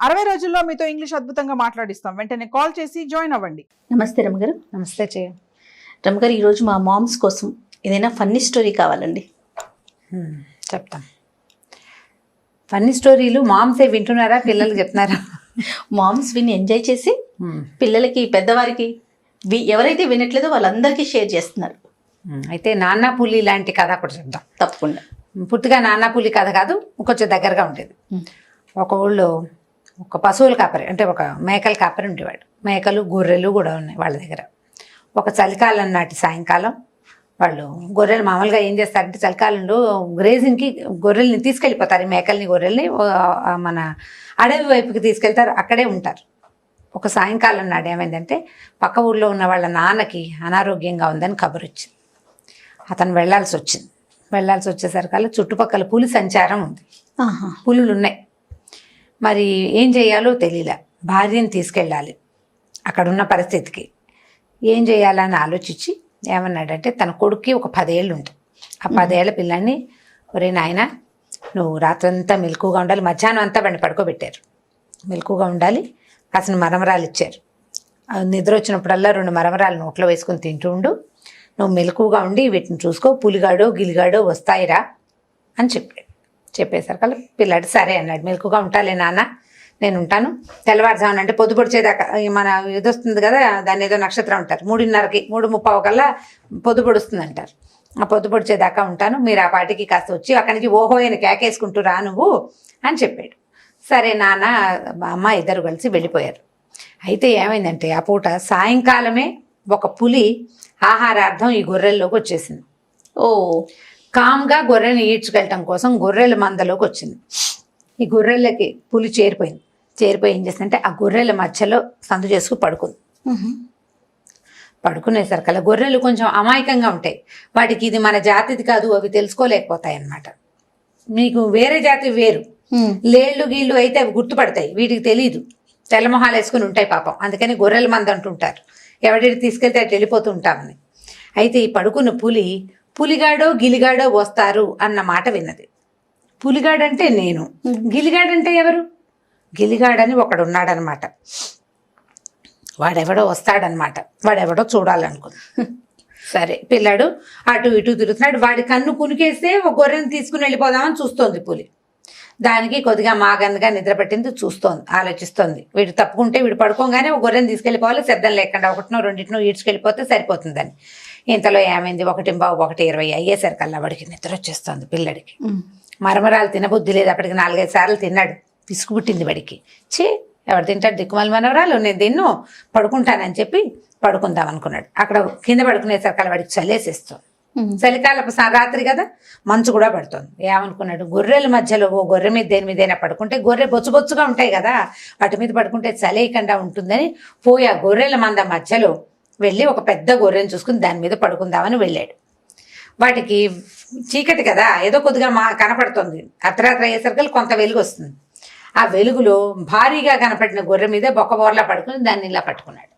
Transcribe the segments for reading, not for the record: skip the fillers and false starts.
60 రోజుల్లో మీతో ఇంగ్లీష్ అద్భుతంగా మాట్లాడిస్తాం. వెంటనే కాల్ చేసి జాయిన్ అవ్వండి. నమస్తే రమ్మగారు. నమస్తే చేయ. రమ్మగారు, ఈరోజు మా మామ్స్ కోసం ఏదైనా ఫన్నీ స్టోరీ కావాలండి. చెప్తాం. ఫన్నీ స్టోరీలు మామ్సే వింటున్నారా, పిల్లలు చెప్తున్నారా? మామ్స్ విని ఎంజాయ్ చేసి పిల్లలకి, పెద్దవారికి, ఎవరైతే వినట్లేదో వాళ్ళందరికీ షేర్ చేస్తున్నారు. అయితే నాన్న పులి లాంటి కథ కూడా చెప్దాం. తప్పకుండా. పూర్తిగా నాన్న పులి కథ కాదు, కొంచెం దగ్గరగా ఉండేది. ఒక ఊళ్ళో ఒక పశువుల కాపరి, అంటే ఒక మేకల కాపరి ఉండేవాడు. మేకలు, గొర్రెలు కూడా ఉన్నాయి వాళ్ళ దగ్గర. ఒక చలికాలం నాటి సాయంకాలం వాళ్ళు గొర్రెలు మామూలుగా ఏం చేస్తారంటే, చలికాలంలో గ్రేజింగ్కి గొర్రెల్ని తీసుకెళ్ళిపోతారు. ఈ మేకల్ని, గొర్రెల్ని మన అడవి వైపుకి తీసుకెళ్తారు, అక్కడే ఉంటారు. ఒక సాయంకాలం నాడు ఏమైందంటే, పక్క ఊళ్ళో ఉన్న వాళ్ళ నాన్నకి అనారోగ్యంగా ఉందని కబురు వచ్చింది. అతను వెళ్ళాల్సి వచ్చేసరికల్లా చుట్టుపక్కల పులి సంచారం ఉంది, పులులు ఉన్నాయి. మరి ఏం చేయాలో తెలియలే. భార్యను తీసుకెళ్ళాలి అక్కడున్న పరిస్థితికి. ఏం చేయాలని ఆలోచించి ఏమన్నాడంటే, తన కొడుక్కి ఒక 10 ఏళ్ళు ఉంటాయి. ఆ 10 ఏళ్ల పిల్లాన్ని, ఒరే నాయన, నువ్వు రాత్రంతా మెలకుగా ఉండాలి. మధ్యాహ్నం అంతా బండి పడుకోబెట్టారు, మెలకుగా ఉండాలి. కాసిన మరమరాలు ఇచ్చారు. నిద్ర వచ్చినప్పుడల్లా 2 మరమరాలు నోట్లో వేసుకుని తింటూ ఉండు. నువ్వు మెలకుగా ఉండి వీటిని చూసుకో, పులిగాడో గిలిగాడో వస్తాయిరా అని చెప్పాడు. చెప్పేసరికల్లా పిల్లాడు సరే అన్నాడు. మెలకుగా ఉంటాలే నాన్న, నేను ఉంటాను. తెల్లవారుజామున అంటే పొద్దు పొడిచేదాకా, మన ఇది వస్తుంది కదా, దాన్ని ఏదో నక్షత్రం అంటారు, 3:30కి 3:30 కల్లా పొద్దు పొడుస్తుంది అంటారు. ఆ పొద్దు పొడిచేదాకా ఉంటాను, మీరు ఆ పాటికి కాస్త వచ్చి అక్కడి నుంచి ఓహో అని కేకేసుకుంటూ రా నువ్వు అని చెప్పాడు. సరే నాన్న, అమ్మ ఇద్దరు కలిసి వెళ్ళిపోయారు. అయితే ఏమైందంటే, ఆ పూట సాయంకాలమే ఒక పులి ఆహారార్థం ఈ గొర్రెల్లోకి వచ్చేసింది. కామ్గా గొర్రెని ఈడ్చుకెళ్ళటం కోసం గొర్రెల మందలోకి వచ్చింది. ఈ గొర్రెలకి పులి చేరిపోయి ఏం చేసిందంటే, ఆ గొర్రెల మధ్యలో సందు చేసుకు పడుకుంది. పడుకునేసరికల్లా గొర్రెలు కొంచెం అమాయకంగా ఉంటాయి. వాటికి ఇది మన జాతిది కాదు, అవి తెలుసుకోలేకపోతాయి అన్నమాట. మీకు వేరే జాతి వేరు, లేళ్ళు గీళ్ళు అయితే అవి గుర్తుపడతాయి, వీటికి తెలియదు. తెల్లమొహాలు వేసుకుని ఉంటాయి పాపం. అందుకని గొర్రెల మంద అంటుంటారు, ఎవరికి తీసుకెళ్తే అటు వెళ్ళిపోతూ ఉంటామని. అయితే ఈ పడుకున్న పులి, పులిగాడో గిలిగాడో వస్తారు అన్న మాట విన్నది. పులిగాడంటే నేను, గిలిగాడంటే ఎవరు? గిలిగాడని ఒకడు ఉన్నాడనమాట. వాడెవడో వస్తాడనమాట, వాడెవడో చూడాలనుకుంది. సరే, పిల్లాడు అటు ఇటు తిరుగుతున్నాడు. వాడి కన్ను కునికేస్తే ఒక గొర్రెని తీసుకుని వెళ్ళిపోదామని చూస్తోంది పులి. దానికి కొద్దిగా మాగందుగా నిద్ర పట్టింది, చూస్తోంది, ఆలోచిస్తోంది. వీడు తప్పుకుంటే, వీడు పడుకోగానే ఒక గొర్రెని తీసుకెళ్ళిపోవాలి, శబ్దం లేకుండా, 1నో 2నో ఈడ్చుకెళ్ళిపోతే సరిపోతుందని. ఇంతలో ఏమైంది, 1:15 అయ్యేసరికల్లా వాడికి నిద్ర వచ్చేస్తుంది పిల్లడికి. మరమరాలు తినబుద్ధి లేదు. అప్పటికి 4-5 సార్లు తిన్నాడు, పిసుకు పుట్టింది వాడికి. ఎవరు తింటాడు దిక్కుమాల మనవరాలు, నేను తిన్ను, పడుకుంటానని చెప్పి పడుకుందాం అనుకున్నాడు. అక్కడ కింద పడుకునేసరికల్లా వాడికి చలేసేస్తుంది. చలికాలపు రాత్రి కదా, మంచు కూడా పడుతుంది. ఏమనుకున్నాడు, గొర్రెల మధ్యలో ఓ గొర్రె మీద దేని మీదైనా పడుకుంటే, గొర్రె బొచ్చుగా ఉంటాయి కదా, వాటి మీద పడుకుంటే చలేయకుండా ఉంటుందని పోయి ఆ గొర్రెల మంద మధ్యలో వెళ్ళి ఒక పెద్ద గొర్రెని చూసుకుని దాని మీద పడుకుందామని వెళ్ళాడు. వాటికి చీకటి కదా, ఏదో కొద్దిగా కనపడుతుంది. అర్ధరాత్రి అయ్యేసరికి కొంత వెలుగు వస్తుంది. ఆ వెలుగులో భారీగా కనపడిన గొర్రె మీద బొక్కబోర్లా పడుకుని దాన్ని ఇలా పట్టుకున్నాడు.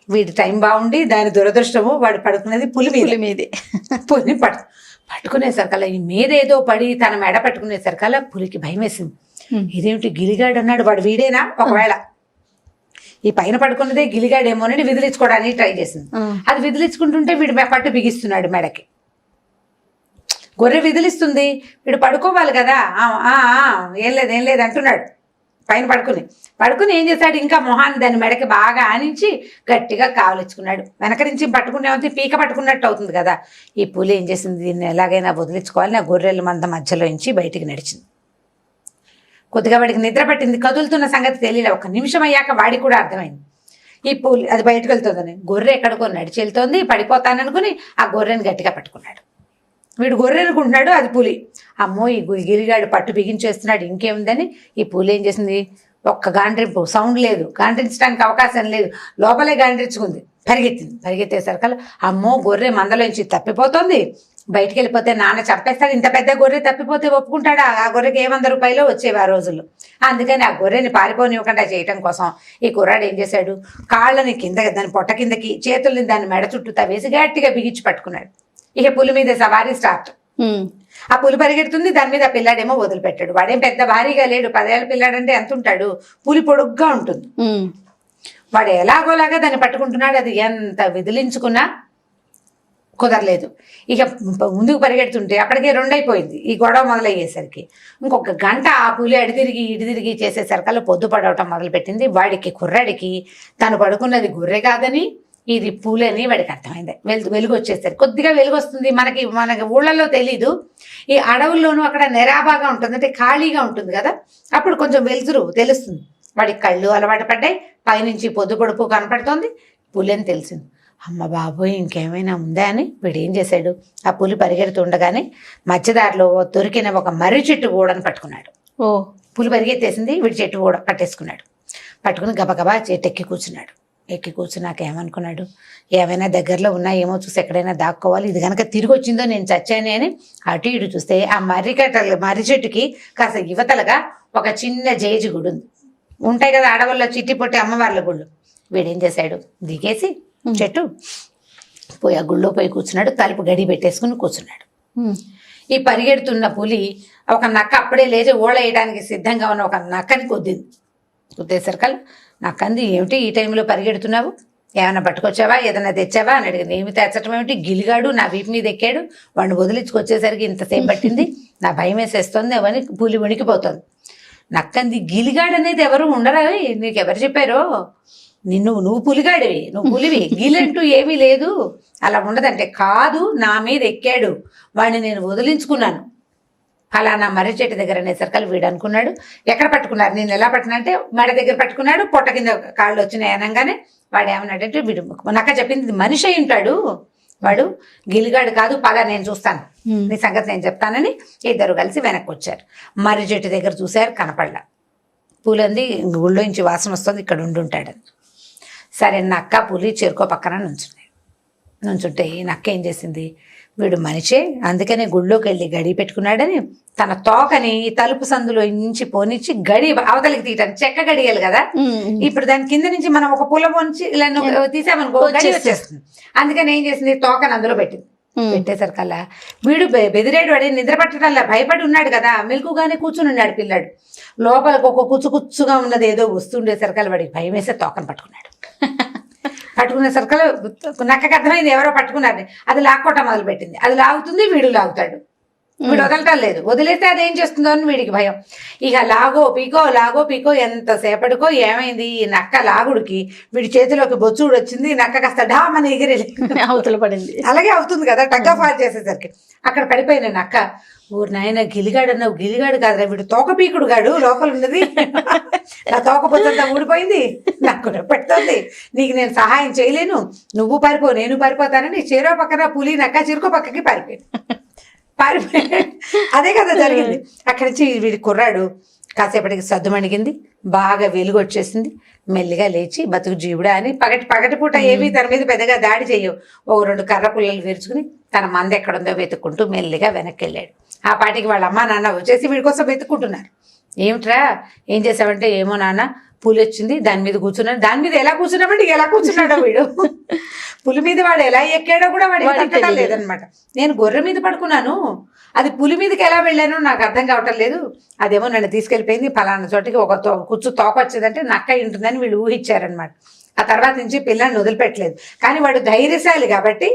వీడి టైం బాగుండి, దాని దురదృష్టము, వాడు పడుకునేది పులి మీదే. పులిని పట్టుకునేసరికల్లా ఈ మీద ఏదో పడి తన మెడ పట్టుకునేసరికల్లా పులికి భయం వేసింది. ఇదేమిటి, గిలిగాడు అన్నాడు, వాడు వీడేనా? ఒకవేళ ఈ పైన పడుకున్నదే గిలిగాడేమోనని విదిలించుకోవడానికి ట్రై చేసింది. అది విదిలించుకుంటుంటే వీడు పట్టు బిగిస్తున్నాడు మెడకి. గొర్రె విదిలిస్తుంది, వీడు పడుకోవాలి కదా, ఏం లేదు అంటున్నాడు. పైన పడుకుని ఏం చేశాడు, ఇంకా మొహాన్ని దాని మెడకి బాగా ఆనించి గట్టిగా కావలించుకున్నాడు. వెనక నుంచి పట్టుకునే పీక పట్టుకున్నట్టు అవుతుంది కదా. ఈ పులి ఏం చేసింది, దీన్ని ఎలాగైనా వదిలించుకోవాలని ఆ గొర్రెల మంద మధ్యలో నుంచి బయటికి నడిచింది. కొద్దిగా వాడికి నిద్ర పట్టింది, కదులుతున్న సంగతి తెలియలే. 1 నిమిషం అయ్యాక వాడికి కూడా అర్థమైంది ఈ పులి అది బయటకు వెళ్తుందని. గొర్రె ఎక్కడికో నడిచి వెళ్తోంది, పడిపోతాననుకుని ఆ గొర్రెని గట్టిగా పట్టుకున్నాడు. వీడు గొర్రె అనుకుంటున్నాడు, అది పులి. అమ్మో, ఈ గిలిగాడు పట్టు బిగించేస్తున్నాడు, ఇంకేముందని ఈ పులి ఏం చేసింది, ఒక్క గాండ్రింపు, సౌండ్ లేదు, గాండ్రించడానికి అవకాశం లేదు, లోపలే గాండ్రించుకుంది. పరిగెత్తేసరికల్లా అమ్మో, గొర్రె మందలోంచి తప్పిపోతుంది. బయటికి వెళ్ళిపోతే నాన్న చంపేస్తాడు. ఇంత పెద్ద గొర్రె తప్పిపోతే ఒప్పుకుంటాడా? ఆ గొర్రెకి 100 రూపాయలు వచ్చేవి ఆ రోజుల్లో. అందుకని ఆ గొర్రెని పారిపోనివ్వకుండా చేయటం కోసం ఈ కుర్రాడు ఏం చేశాడు, కాళ్ళని కింద, దాని పొట్ట కిందకి, చేతుల్ని దాని మెడ చుట్టూ వేసి గట్టిగా బిగించి పట్టుకున్నాడు. ఇక పులి మీద సవారీ స్టార్ట్. ఆ పులి పరిగెడుతుంది, దాని మీద ఆ పిల్లాడేమో వదిలిపెట్టాడు. వాడేం పెద్ద భారీగా లేడు, 10 ఏళ్ళ పిల్లాడంటే ఎంత ఉంటాడు, పులి పొడుగ్గా ఉంటుంది. వాడు ఎలాగోలాగా దాన్ని పట్టుకుంటున్నాడు. అది ఎంత విదిలించుకున్నా కుదరలేదు. ఇక ముందుకు పరిగెడుతుంటే అప్పటికే 2 అయిపోయింది ఈ గొడవ మొదలయ్యేసరికి. ఇంకొక గంట ఆ పులి ఇటు తిరిగి చేసేసరికల్లా పొద్దు పడవటం మొదలుపెట్టింది. వాడికి కుర్రాడికి తను పడుకున్నది గొర్రె కాదని ఇది పూలని వాడికి అర్థమైంది. వెలుగు వచ్చేసరికి కొద్దిగా వెలుగు వస్తుంది. మనకి ఊళ్ళల్లో తెలీదు. ఈ అడవుల్లోనూ అక్కడ నెరాబాగా ఉంటుంది, అంటే ఖాళీగా ఉంటుంది కదా, అప్పుడు కొంచెం వెలుతురు తెలుస్తుంది. వాడికి కళ్ళు అలవాటు పడ్డాయి, పైనుంచి పొద్దు పొడుపు కనపడుతోంది. పులి అని తెలిసింది. అమ్మ బాబోయ్ ఇంకేమైనా ఉందా అని వీడు ఏం చేశాడు, ఆ పులి పరిగెడుతుండగానే మధ్యదారిలో దొరికిన ఒక మర్రి చెట్టు గూడని పట్టుకున్నాడు. పులి పరిగెత్తేసింది, వీడి చెట్టు కూడా పట్టేసుకున్నాడు. పట్టుకుని గబగబా చెట్టు ఎక్కి కూర్చున్నాడు. ఎక్కి కూర్చున్నాక ఏమనుకున్నాడు, ఏమైనా దగ్గరలో ఉన్నాయేమో చూసి ఎక్కడైనా దాక్కోవాలి, ఇది కనుక తిరిగి వచ్చిందో నేను చచ్చానే అని అటు ఇటు చూస్తే ఆ మర్రి చెట్టుకి కాస్త యువతలుగా ఒక చిన్న జేజి గుడి ఉంది. ఉంటాయి కదా అడవుల్లో చిట్టి పొట్టి అమ్మవార్ల గుళ్ళు. వీడేం చేశాడు, దిగేసి చెట్టు పోయి ఆ గుళ్ళో పోయి కూర్చున్నాడు. తలుపు గడి పెట్టేసుకుని కూర్చున్నాడు. ఈ పరిగెడుతున్న పులి ఒక నక్క అప్పుడే లేచి ఓళ్ళేయడానికి సిద్ధంగా ఉన్న ఒక నక్కని కుద్దేసరికల్ నక్కంది, ఏమిటి ఈ టైంలో పరిగెడుతున్నావు, ఏమైనా పట్టుకొచ్చావా, ఏదైనా తెచ్చావా అని అడిగింది. ఏమి తెచ్చటం ఏమిటి, గిలిగాడు నా వీపు మీద ఎక్కాడు, వాడిని వదిలించుకొచ్చేసరికి ఇంతసేపు పట్టింది, నా భయం వేసేస్తుంది అవని పులి వణికిపోతుంది. నక్కంది, గిలిగాడు అనేది ఎవరు ఉండరా, నీకు ఎవరు చెప్పారో, నువ్వు పులిగాడివి, నువ్వు పులివి, గిలంటూ ఏమీ లేదు, అలా ఉండదంటే. కాదు నా మీద ఎక్కాడు, వాడిని నేను వదిలించుకున్నాను ఫలానా మర్రి చెట్టు దగ్గర అనేసరికి వీడు అనుకున్నాడు, ఎక్కడ పట్టుకున్నారు, నేను ఎలా పట్టినా అంటే మెడ దగ్గర పట్టుకున్నాడు, పొట్ట కింద కాళ్ళు వచ్చినాయి అనగానే వాడు ఏమన్నాడంటే, వీడు నక్క చెప్పింది మనిషి అయి ఉంటాడు, వాడు గిలిగాడు కాదు, పద నేను చూస్తాను, నీ సంగతి నేను చెప్తానని ఇద్దరు కలిసి వెనక్కి వచ్చారు. మర్రి చెట్టు దగ్గర చూశారు, కనపడలా. పూలంది గుళ్ళోంచి వాసన వస్తుంది, ఇక్కడ ఉండుంటాడని. సరే నక్క పులి చెరుకో పక్కన నుంచుంటే ఈ నక్క ఏం చేసింది, వీడు మనిషే అందుకనే గుళ్ళోకి వెళ్ళి గడి పెట్టుకున్నాడని తన తోకని తలుపు సందులో నుంచి పోనిచ్చి గడి అవతలికి తీయటానికి, చెక్క గడియాలి కదా, ఇప్పుడు దాని కింద నుంచి మనం ఒక పుల్ల పోనిచ్చి ఇలా తీసామనుకో గడి వచ్చేస్తుంది. అందుకని ఏం చేసింది, తోకని అందులో పెట్టింది. పెట్టేసరికల్లా వీడు బెదిరేడు, వాడి నిద్ర పట్టడంలా భయపడి ఉన్నాడు కదా, మెలకుగానే కూర్చుని ఉన్నాడు పిల్లాడు. లోపలికి ఒక కుచ్చుగా ఉన్నది ఏదో వస్తుండేసరికల్లా వాడికి భయం వేసే తోకను పట్టుకున్నాడు. పట్టుకునే సరికల్ నక్కకి అర్థమైంది ఎవరో పట్టుకున్నారని. అది లాక్కోవటం మొదలు పెట్టింది. అది లాగుతుంది, వీడు లాగుతాడు, వీడు వదలటం లేదు. వదిలేస్తే అది ఏం చేస్తుందో అని వీడికి భయం. ఇక లాగో పీకో ఎంతసేపటికో ఏమైంది, ఈ నక్క లాగుడికి వీడి చేతిలోకి బొచ్చుడు వచ్చింది. నక్క కాస్త డామని ఎగిరి అవతల పడింది. అలాగే అవుతుంది కదా, టగ్ ఆఫ్ వార్ చేసేసరికి అక్కడ పడిపోయిన నక్క, ఊరు నాయన గిలిగాడు అన్నావు, గిలిగాడు కాదురా వీడు తోక పీకుడు గాడు, లోపల ఉన్నది నా తోక పొద్దంతా ఊడిపోయింది, నాకు పెడుతుంది, నీకు నేను సహాయం చేయలేను, నువ్వు పారిపో నేను పారిపోతానని చెరో పక్కన పులి నక్క చెరుకో పక్కకి పారిపోయాడు. అదే కదా జరిగింది. అక్కడి నుంచి వీడి కుర్రాడు కాసేపటికి సద్దుమణిగింది, బాగా వెలుగు వచ్చేసింది. మెల్లిగా లేచి బతుకు జీవుడా అని పగటిపూట ఏమీ తన మీద పెద్దగా దాడి చేయవు, ఓ 2 కర్ర పుల్లలు విరుచుకుని తన మంది ఎక్కడుందో వెతుక్కుంటూ మెల్లిగా వెనక్కి వెళ్ళాడు. ఆ పాటికి వాళ్ళ అమ్మ నాన్న వచ్చేసి వీడి కోసం వెతుక్కుంటున్నారు. ఏమిట్రా ఏం చేసావంటే, ఏమో నాన్న పులి వచ్చింది దాని మీద కూర్చున్నాడు. దాని మీద ఎలా కూర్చున్నామంటే ఎలా కూర్చున్నాడో వీడు, పులి మీద వాడు ఎలా ఎక్కాడో కూడా వాడికి లేదనమాట. నేను గొర్రె మీద పడుకున్నాను, అది పులి మీదకి ఎలా వెళ్ళానో నాకు అర్థం కావటం లేదు, అదేమో నన్ను తీసుకెళ్ళిపోయింది ఫలానా చోటికి, ఒక కుచ్చు తోక వచ్చిందంటే నక్క ఉంటుందని వీళ్ళు ఊహించారనమాట. ఆ తర్వాత నుంచి పిల్లని వదిలిపెట్టలేదు. కానీ వాడు ధైర్యశాలి కాబట్టి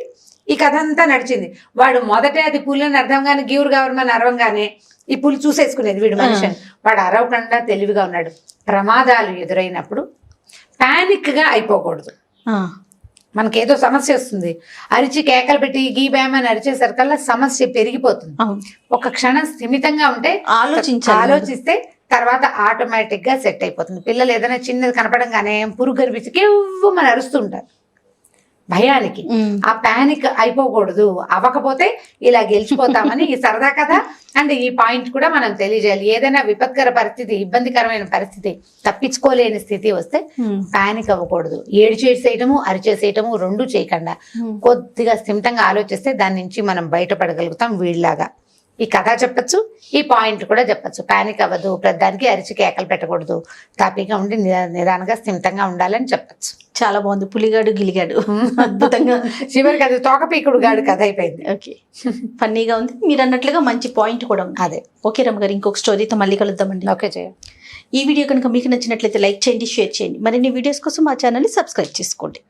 ఈ కథ అంతా నడిచింది. వాడు మొదటే అది పులి అని అర్థం కానీ గీవురు గవర్నమెంట్ అరవంగానే ఈ పులి చూసేసుకునేది వీడు మనిషి. వాడు అరవకుండా తెలివిగా ఉన్నాడు. ప్రమాదాలు ఎదురైనప్పుడు ప్యానిక్గా అయిపోకూడదు. మనకేదో సమస్య వస్తుంది, అరిచి కేకలు పెట్టి గీ బ్యామని అరిచేసరికల్లా సమస్య పెరిగిపోతుంది. ఒక క్షణం స్థిమితంగా ఉంటే ఆలోచిస్తే తర్వాత ఆటోమేటిక్ గా సెట్ అయిపోతుంది. పిల్లలు ఏదైనా చిన్నది కనపడంగానే పురుగు కనిపించి కేవ్వమని అరుస్తుంటారు భయానికి. ఆ ప్యానిక్ అయిపోకూడదు, అవ్వకపోతే ఇలా గెలిచిపోతామని ఈ సరదా కథ అండ్ ఈ పాయింట్ కూడా మనం తెలియజేయాలి. ఏదైనా విపత్కర పరిస్థితి, ఇబ్బందికరమైన పరిస్థితి, తప్పించుకోలేని స్థితి వస్తే ప్యానిక్ అవ్వకూడదు. ఏడ్చేసేయటము అరిచేసేయటము రెండు చేయకుండా కొద్దిగా స్థిమితంగా ఆలోచిస్తే దాని నుంచి మనం బయటపడగలుగుతాం. వీళ్ళలాగా ఈ కథ చెప్పచ్చు, ఈ పాయింట్ కూడా చెప్పచ్చు. ప్యానిక్ అవ్వదు, ప్రతిదానికి అరిచి కేకలు పెట్టకూడదు, తాపీగా ఉండి నిదానంగా స్థిమితంగా ఉండాలని చెప్పచ్చు. చాలా బాగుంది, పులిగాడు గిలిగాడు అద్భుతంగా ఉంది. చివరికి అది తోకపీకుడు గాడు కథ అయిపోయింది. ఓకే, ఫన్నీగా ఉంది, మీరు అన్నట్లుగా మంచి పాయింట్ కూడా ఉంది. అదే. ఓకే రమ్మ గారు, ఇంకొక స్టోరీతో మళ్ళీ కలుద్దామండి. ఓకే చేయ. ఈ వీడియో కనుక మీకు నచ్చినట్లయితే లైక్ చేయండి, షేర్ చేయండి. మరిన్ని వీడియోస్ కోసం మా ఛానల్ని సబ్స్క్రైబ్ చేసుకోండి.